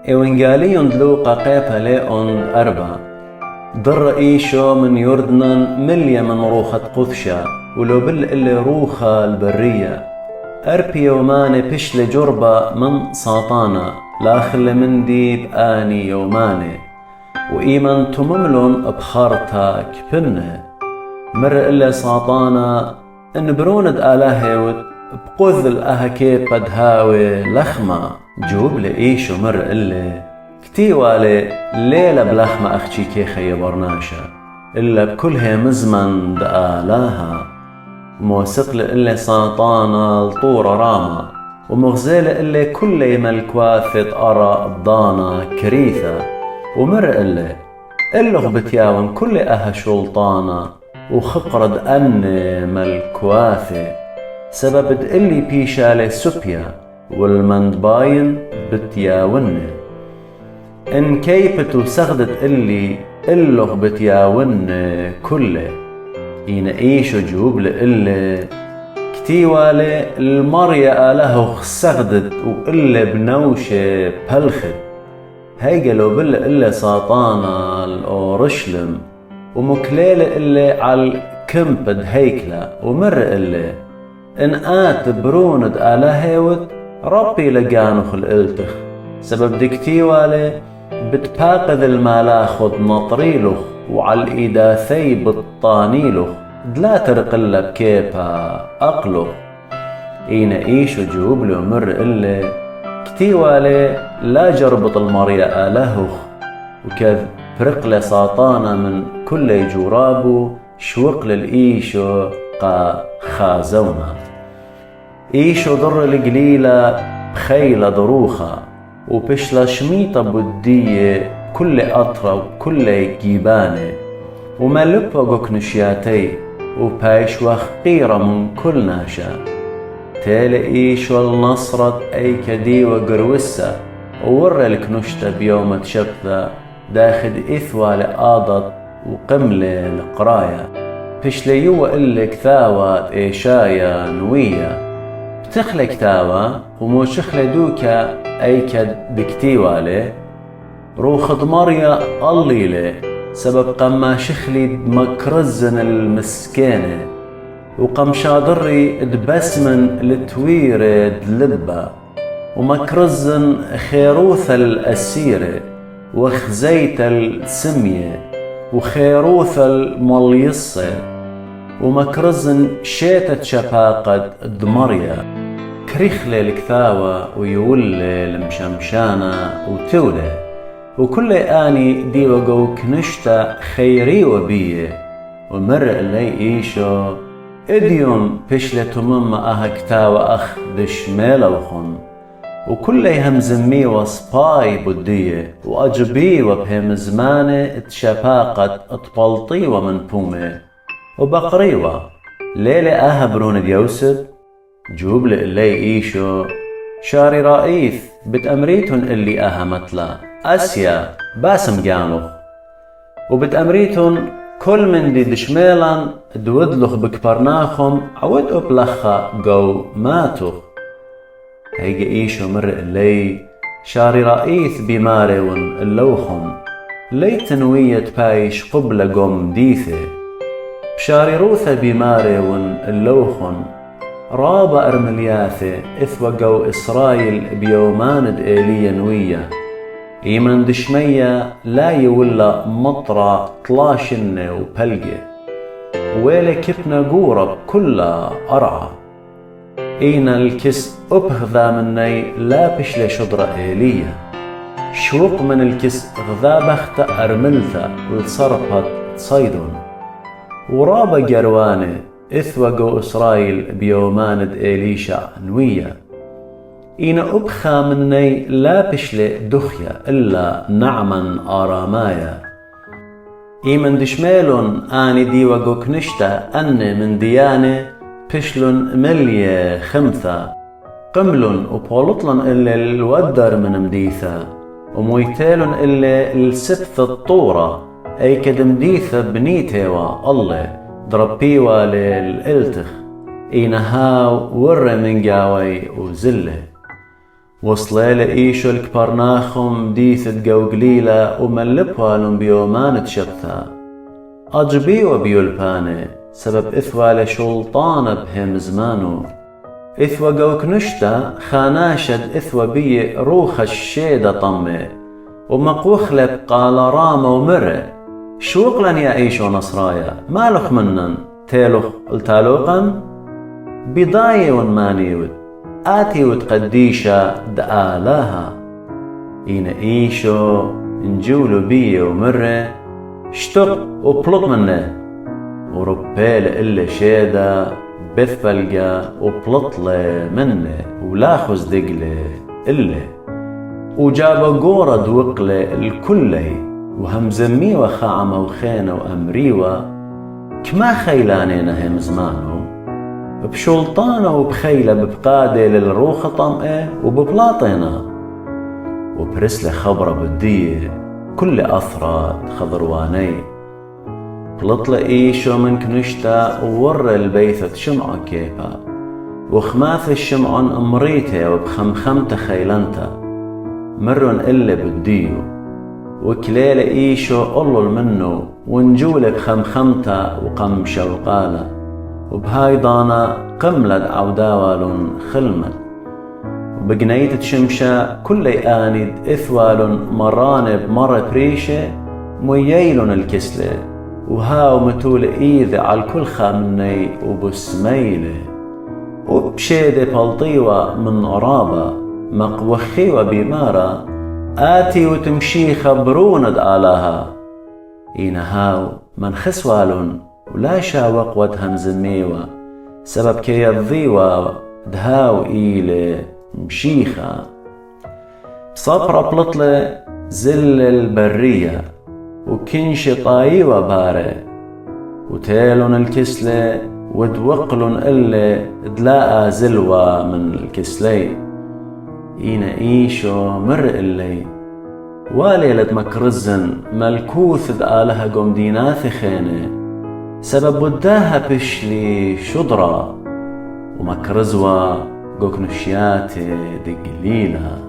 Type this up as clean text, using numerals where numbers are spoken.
إيوانجاليون دلوقا قيبها ليون أربع ضر إيشو من يردنان مليا من روخة قفشة ولو اللي روخة البرية أربي يوماني بشل جربة من ساطانا لاخل من ديب آني يوماني وإيمان تمملون بخارتا كبنه مر إلا ساطانا إن بروند آلاهيوت بقذل أهكي قد هاوي لخمة جوب لإيشو مر إلا كتيوالي ليلة بلخمة أختي كيخي برناشا إلا بكلها مزمن دآلاها موسق إلا ساطانا الطورة راما ومغزيل إلا كل ملكواثت أرى الضانا كريثة ومر إلا غبتياون كل أها شلطانا وخقرد أن ملكواثي سبب اللي بيشالي سبيا والمندباين بتياون إن كيبتو سغدت اللي غبتياون كله إين إيشو جوب لإلي كتيوالي المريا آله سغدت وإلي بنوشي بلخت هيجلو إلي ساطانا الأورشلم ومكليل إلي عالكمبد هيكلا ومر إلي إن آت بروند آلهيوت ربي لقانو خلقلتخ سبب دكتيوالي بتباقذ المالاخد نطريلخ وعالإيداثي بالطانيلخ دلا ترقل بكيبا أقلخ إين إيشو جوب له مر إلي كتيوالي لا جربط المريا آلهخ وكذ برقلة ساطانا من كل جورابو شوق للإيشو قا خازونا إيشو ضر القليلة بخيلة ضروخة وبشلا شميطة بدية كل أطرة وكل جيبانة وملبا قكنشياتي وبايش وخقيرة من كل ناشا تالي إيشو النصرت أي كدي وقروسة وورا الكنشتة بيوم تشبثة داخد إثوى لآضت وقملة لقرايا بشليوة إلي كثاوة إيشايا نوية بتخلي كتاوة وموشخلي دوكا أي كد بكتيوالي روخد مريا الليلي سبب قما شخلي مكرزن المسكينة وقم شاضري دبسمن لتوير دلبة ومكرزن خيروث الأسيرة وخزيت السمية وخيروث المليصة ومكرزن شيتة شفاقة دمريا كريخلي الكثاوة ويولي المشمشانة وتولي وكل آني دي وقو كنشتا خيري وبيه ومر اللي إيشو إديون بشلة مما أها كتاوة أخ دشميلة وخن وكل همزمي وصباي بدية وأجبي وبهم زمانة تشفاقة اطبلطي ومن بومي وبقريوة ليلة أها برون ديوسف جوب اللي إيشو شاري رئيث بتأمريتن اللي أها متلا أسيا باسم جانوخ وبتأمريتن كل من دي دشميلان دودلخ بكبرناخم عود أبلخا جو ماتوخ هيجي إيشو مر اللي شاري رئيث بماريون اللوخم لي تنوية بايش قبل قوم ديثي بشاري روثة بماريون اللوخن رابا أرملياثي إثوى جو إسرائيل بيوماند إيليا نوية إيمان دشمية لا يولا مطرة طلاشن وبلقي ويلي كبنا قورب كلها أرعى إينا الكس أبهذا مني لا بشلي شضرة إيلية شوق من الكس غذا بخت أرملثة والصرفت صيدون ورابا جرواني إثوى جو إسرائيل بيوماند إليشع نوية إن أبخى مني لا بشلي دخية إلا نعما آرامايا إيمن دشميلون آني دي وجو كنشتا أني من دياني بشلون ملية خمثة قملون وبولطلن إلا الودر من مديثة ومويتالون إلا السبث الطورة أي كدمديثة بنيتيوا الله ضربيوا للإلتخ إينهاو ور من جاوي وزله وصلي لإيشو الكبرناخم ديث قو قليلة وملبوالن بيومان تشبثا أجبي وبيولباني سبب إثوى لشلطان بهم زمانو إثوى قو كنشتا خاناشد إثوى بي روخ الشيدة طمي ومقوخلب قال رام ومره شوقلن يعيشو نصرايا مالخ منن تيلخ التالوقن بضاية ونمانيود آتي وتقديشا دآلاها إين إيشو نجولو بيه ومره اشتق وبلط منه وربيل إلا شيدا بثفلقا وبلطلة منه ولاخز دقلة إلا وجاب قورة دوقلة الكلي وهمزمي وخاعمة وخينة وأمريوة كما خيلانينا هم زمانو بشلطانة وبخيلة ببقادة للروخة طمئة وببلاطينا وبرسلة خبرة بدية كل أثرات خضرواني بلطلة إيشو من كنشتا وور البيثة شمعة كيفا وخماث الشمعن أمريته وبخمخمت خيلنتا مرن إلا بديو وكليل إيشو قلل منه ونجول بخمخمتا وقمشة وقالة وبهاي ضانا قملد عوداوال خلمت وبقنيت شمشة كل آند إثوال مران بمرة بريشة مييلن الكسلة وهاو متول إيذ على الكل خامني وبسميلة وبشيدة بلطيوة من قرابة مقوخيوة بمارة آتي وتمشي خبروند آلاها إينهاو من خسوالن ولا شاوق ودهم زميوة سبب كي يضيوة دهاو إيلة مشيخة صبرة بلطلة زل البرية وكنش طايوة بارة وتيلن الكسلة ودوقلن إلا دلاء زلوة من الكسلي إينا إيشو مر إلي واليلة مكرزن ملكوث دآلها قوم ديناث خينة سبب وداها بشلي شضرة ومكرزوة قوك نشياتي دي قليلة